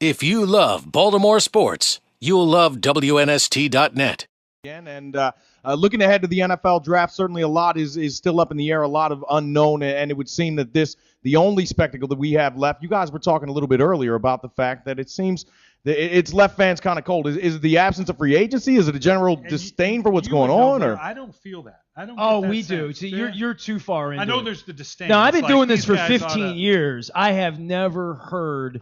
If you love Baltimore sports, you'll love WNST.net. And looking ahead to the NFL draft, certainly a lot is still up in the air, a lot of unknown, and it would seem that the only spectacle that we have left. You guys were talking a little bit earlier about the fact that it seems that it's left fans kind of cold. Is it the absence of free agency? Is it a general disdain for what's going on? Or I don't feel that. I don't. Oh, get that we sense. do. See, you're too far into it. I know there's the disdain. Now, I've It's been like doing this these for guys 15 years. I have never heard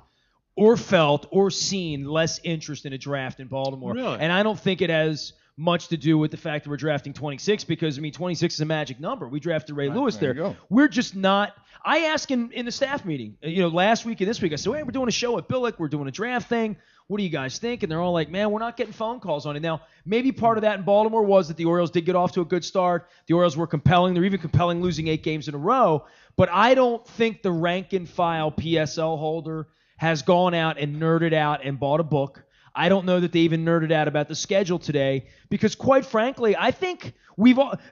or felt or seen less interest in a draft in Baltimore. Really? And I don't think it has much to do with the fact that we're drafting 26 because, 26 is a magic number. We drafted Ray Lewis there there. you go. We're just not – I asked in the staff meeting, last week and this week, I said, hey, we're doing a show at Billick. We're doing a draft thing. What do you guys think? And they're all like, man, we're not getting phone calls on it. Now, maybe part of that in Baltimore was that the Orioles did get off to a good start. The Orioles were compelling. They're even compelling losing 8 games in a row. But I don't think the rank-and-file PSL holder has gone out and nerded out and bought a book. I don't know that they even nerded out about the schedule today because, quite frankly, I think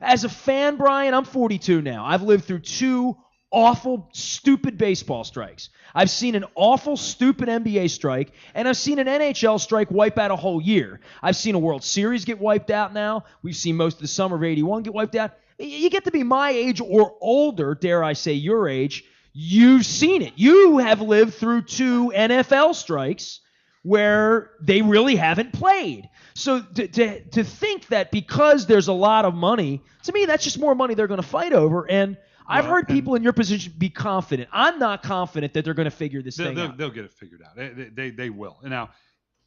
as a fan, Brian, I'm 42 now. I've lived through 2 awful, stupid baseball strikes. I've seen an awful, stupid NBA strike, and I've seen an NHL strike wipe out a whole year. I've seen a World Series get wiped out now. We've seen most of the summer of 81 get wiped out. You get to be my age or older, dare I say your age, you've seen it. You have lived through 2 NFL strikes where they really haven't played. So to think that because there's a lot of money, to me, that's just more money they're going to fight over. And I've heard people in your position be confident. I'm not confident that they're going to figure this thing out. They'll get it figured out. They will. And now,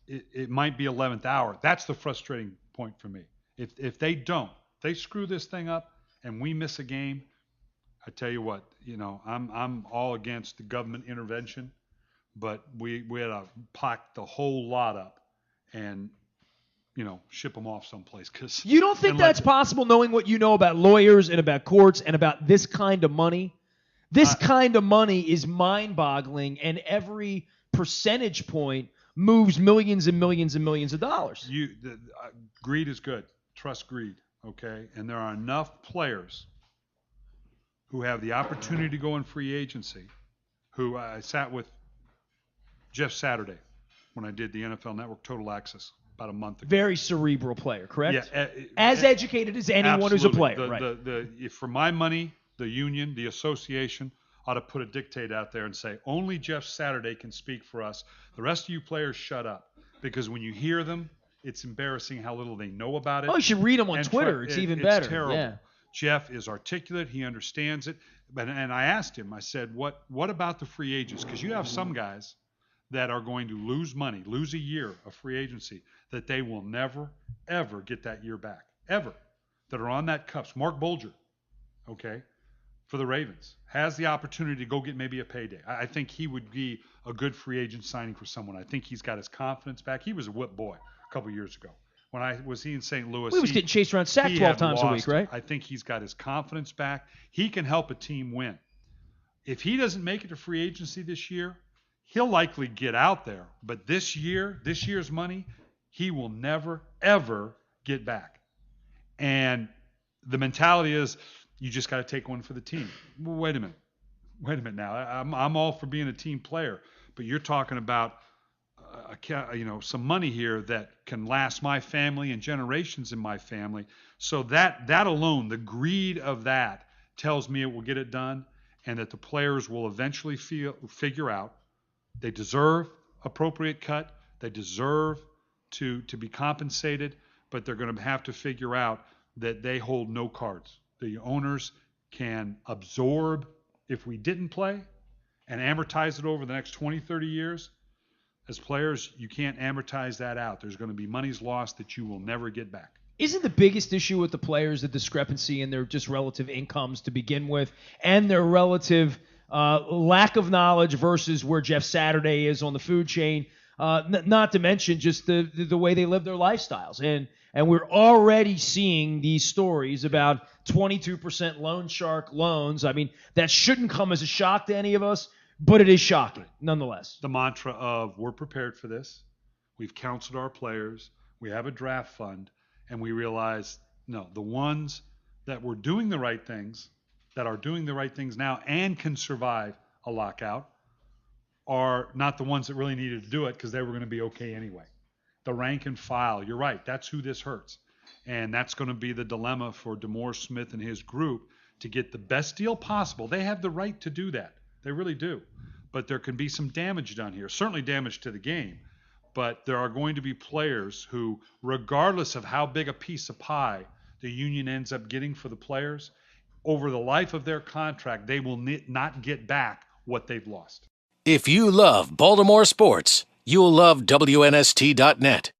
it might be 11th hour. That's the frustrating point for me. If they don't, they screw this thing up and we miss a game, I tell you what, I'm all against the government intervention, but we had to pack the whole lot up and ship them off someplace. Cause you don't think that's possible knowing what you know about lawyers and about courts and about this kind of money? This kind of money is mind-boggling, and every percentage point moves millions and millions and millions of dollars. Greed is good. Trust greed, okay? And there are enough players who have the opportunity to go in free agency, who I sat with Jeff Saturday when I did the NFL Network Total Access about a month ago. Very cerebral player, correct? Yeah. As educated as anyone who's a player, right. For my money, the union, the association, ought to put a dictate out there and say, only Jeff Saturday can speak for us. The rest of you players shut up. Because when you hear them, it's embarrassing how little they know about it. Oh, you should read them on Twitter. It's even better. It's terrible. Yeah. Jeff is articulate. He understands it. And I asked him, I said, what about the free agents? Because you have some guys that are going to lose money, lose a year of free agency, that they will never, ever get that year back. Ever. That are on that cups. Mark Bolger, okay, for the Ravens, has the opportunity to go get maybe a payday. I think he would be a good free agent signing for someone. I think he's got his confidence back. He was a whip boy a couple years ago. When I was in St. Louis, he was getting chased around sack 12 times a week, right? I think he's got his confidence back. He can help a team win. If he doesn't make it to free agency this year, he'll likely get out there. But this year's money, he will never, ever get back. And the mentality is you just got to take one for the team. Well, wait a minute now. I'm all for being a team player, but you're talking about some money here that can last my family and generations in my family. So that alone, the greed of that tells me it will get it done, and that the players will eventually figure out they deserve appropriate cut, they deserve to be compensated, but they're going to have to figure out that they hold no cards. The owners can absorb if we didn't play and amortize it over the next 20, 30 years. As players, you can't amortize that out. There's going to be monies lost that you will never get back. Isn't the biggest issue with the players the discrepancy in their just relative incomes to begin with and their relative lack of knowledge versus where Jeff Saturday is on the food chain, not to mention just the way they live their lifestyles. And we're already seeing these stories about 22% loan shark loans. I mean, that shouldn't come as a shock to any of us, but it is shocking nonetheless. The mantra of we're prepared for this. We've counseled our players. We have a draft fund. And we realize, no, the ones that were doing the right things, that are doing the right things now and can survive a lockout, are not the ones that really needed to do it because they were going to be okay anyway. The rank and file, you're right, that's who this hurts. And that's going to be the dilemma for DeMaurice Smith and his group to get the best deal possible. They have the right to do that. They really do. But there can be some damage done here, certainly damage to the game. But there are going to be players who, regardless of how big a piece of pie the union ends up getting for the players, over the life of their contract, they will not get back what they've lost. If you love Baltimore sports, you'll love WNST.net.